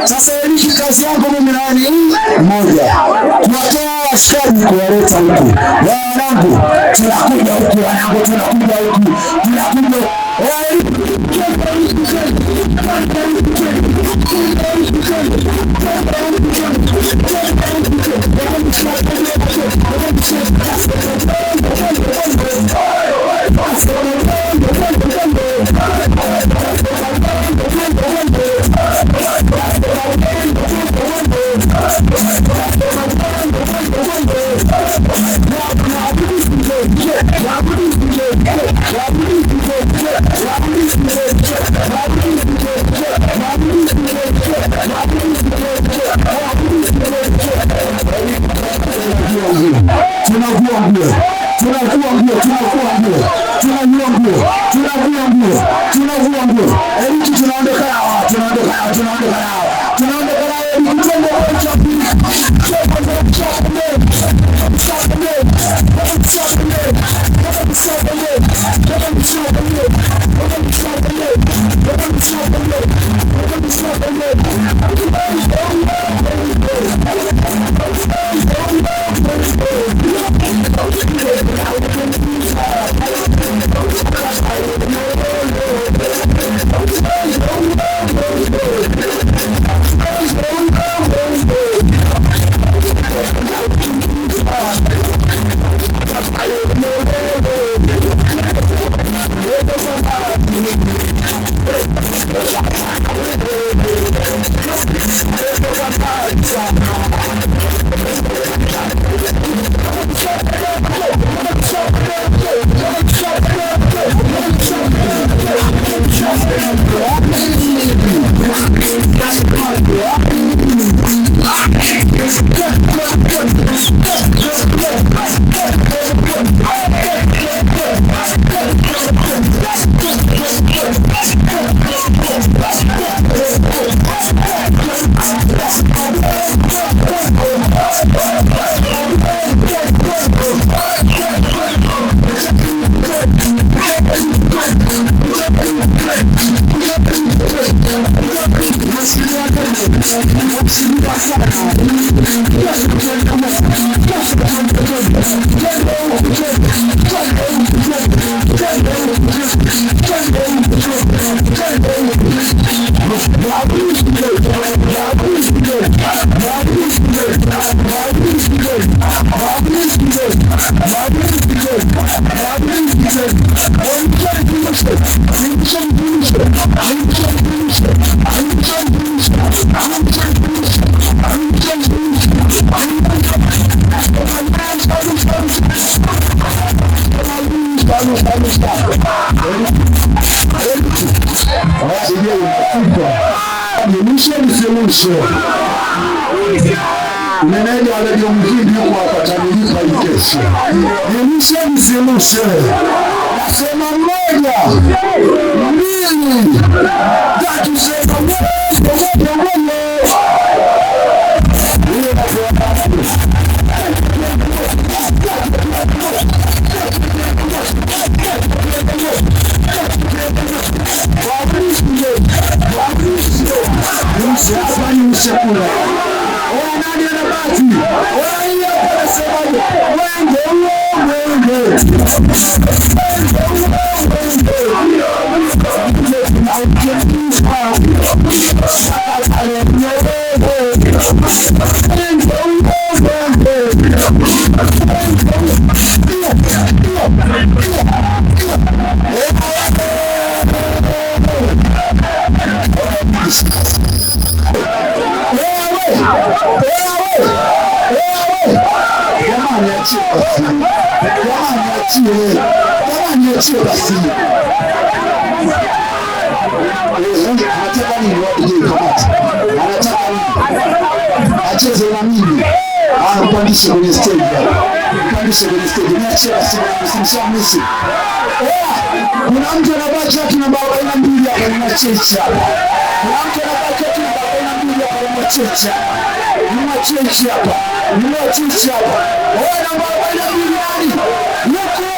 Sasa hii kazi yangu mimi nani moja, tunatoa askari kuwaleta huku wanangu, tunakuja huku wanangu, tunakuja huku, tunakuja meneja wa Radio Mhindi yuko hapa atanilipa hii kesi. Nilishe. Nasema moja, mbili, tatu, sema moja. mwachie basi. Anataka nini wapige kamati? Anataka nini? Acheze na mimi. Mpandishe kwenye stage. Mpandishe kwenye stage. Niachie basi msimshamisi. Kuna mtu anabaki haki namba 42 hapa ni macheche hapa. Kuna mtu anabaki haki namba 42 hapa ni macheche hapa. Ni macheche hapa. Ni macheche hapa. Namba 42 nani? Yuko.